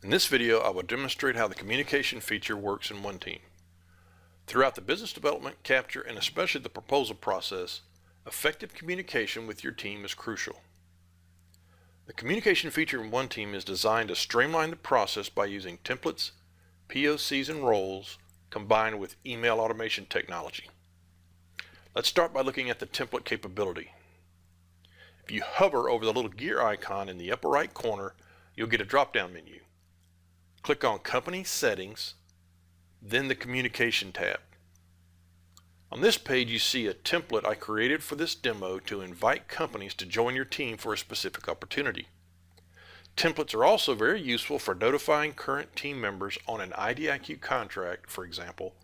In this video, I will demonstrate how the communication feature works in OneTeam. Throughout the business development, capture, and especially the proposal process, effective communication with your team is crucial. The communication feature in OneTeam is designed to streamline the process by using templates, POCs, and roles combined with email automation technology. Let's start by looking at the template capability. If you hover over the little gear icon in the upper right corner, you'll get a drop-down menu. Click on Company Settings, then the Communication tab. On this page you see a template I created for this demo to invite companies to join your team for a specific opportunity. Templates are also very useful for notifying current team members on an IDIQ contract, for example,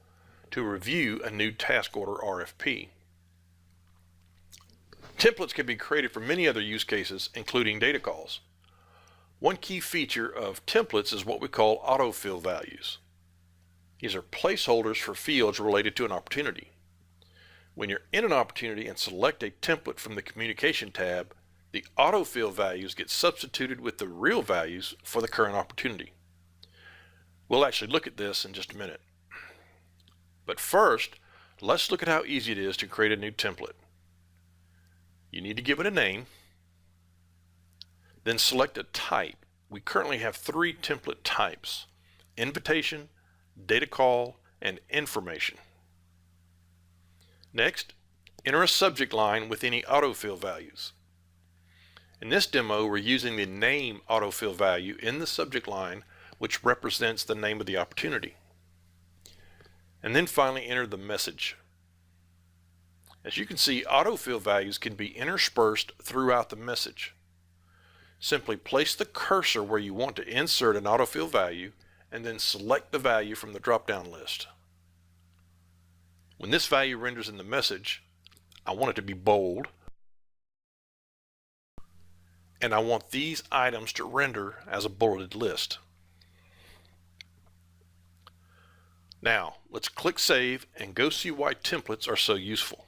to review a new task order RFP. Templates can be created for many other use cases, including data calls. One key feature of templates is what we call autofill values. These are placeholders for fields related to an opportunity. When you're in an opportunity and select a template from the Communication tab, the autofill values get substituted with the real values for the current opportunity. We'll actually look at this in just a minute. But first, let's look at how easy it is to create a new template. You need to give it a name, then select a type. We currently have 3 template types: invitation, data call, and information. Next, enter a subject line with any autofill values. In this demo, we're using the name autofill value in the subject line, which represents the name of the opportunity. And then finally enter the message. As you can see, autofill values can be interspersed throughout the message. Simply place the cursor where you want to insert an autofill value and then select the value from the drop-down list. When this value renders in the message, I want it to be bold, and I want these items to render as a bulleted list. Now, let's click Save and go see why templates are so useful.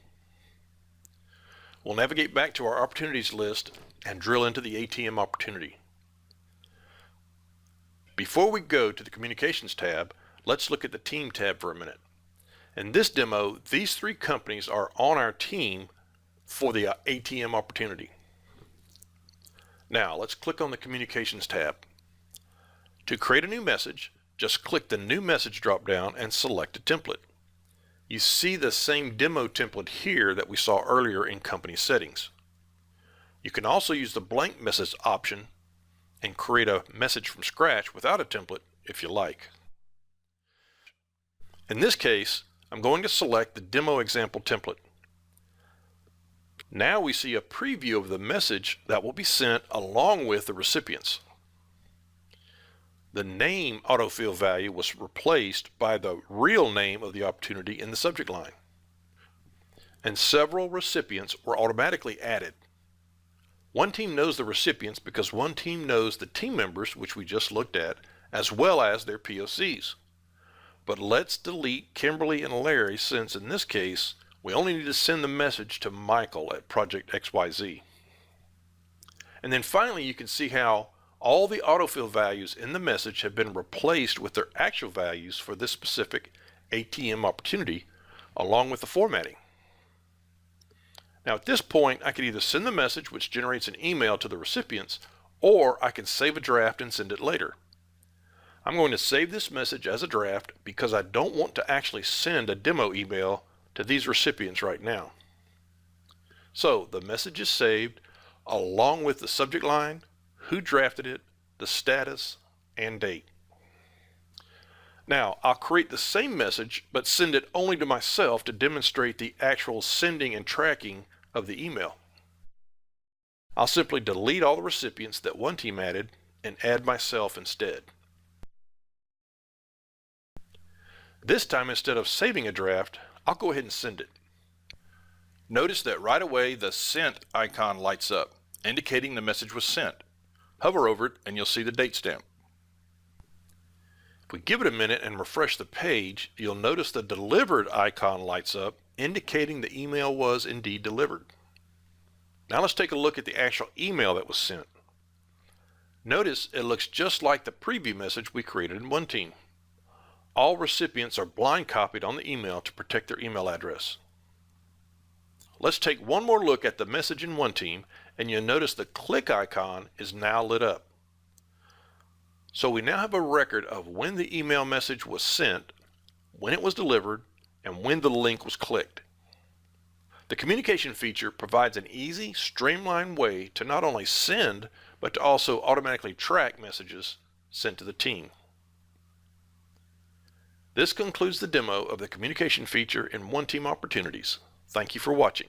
We'll navigate back to our opportunities list and drill into the ATM opportunity. Before we go to the Communications tab, let's look at the Team tab for a minute. In this demo, these 3 companies are on our team for the ATM opportunity. Now, let's click on the Communications tab. To create a new message, just click the New Message drop-down and select a template. You see the same demo template here that we saw earlier in Company Settings. You can also use the blank message option and create a message from scratch without a template if you like. In this case, I'm going to select the demo example template. Now we see a preview of the message that will be sent along with the recipients. The name autofill value was replaced by the real name of the opportunity in the subject line. And several recipients were automatically added. OneTeam knows the recipients because OneTeam knows the team members, which we just looked at, as well as their POCs. But let's delete Kimberly and Larry, since in this case, we only need to send the message to Michael at Project XYZ. And then finally, you can see how all the autofill values in the message have been replaced with their actual values for this specific ATM opportunity, along with the formatting. Now at this point, I can either send the message, which generates an email to the recipients, or I can save a draft and send it later. I'm going to save this message as a draft because I don't want to actually send a demo email to these recipients right now. So the message is saved along with the subject line, who drafted it, the status, and date. Now, I'll create the same message, but send it only to myself to demonstrate the actual sending and tracking of the email. I'll simply delete all the recipients that OneTeam added and add myself instead. This time, instead of saving a draft, I'll go ahead and send it. Notice that right away the sent icon lights up, indicating the message was sent. Hover over it and you'll see the date stamp. If we give it a minute and refresh the page, you'll notice the delivered icon lights up, indicating the email was indeed delivered. Now let's take a look at the actual email that was sent. Notice it looks just like the preview message we created in OneTeam. All recipients are blind copied on the email to protect their email address. Let's take one more look at the message in OneTeam, and you'll notice the click icon is now lit up. So we now have a record of when the email message was sent, when it was delivered, and when the link was clicked. The communication feature provides an easy, streamlined way to not only send, but to also automatically track messages sent to the team. This concludes the demo of the communication feature in OneTeam Opportunities. Thank you for watching.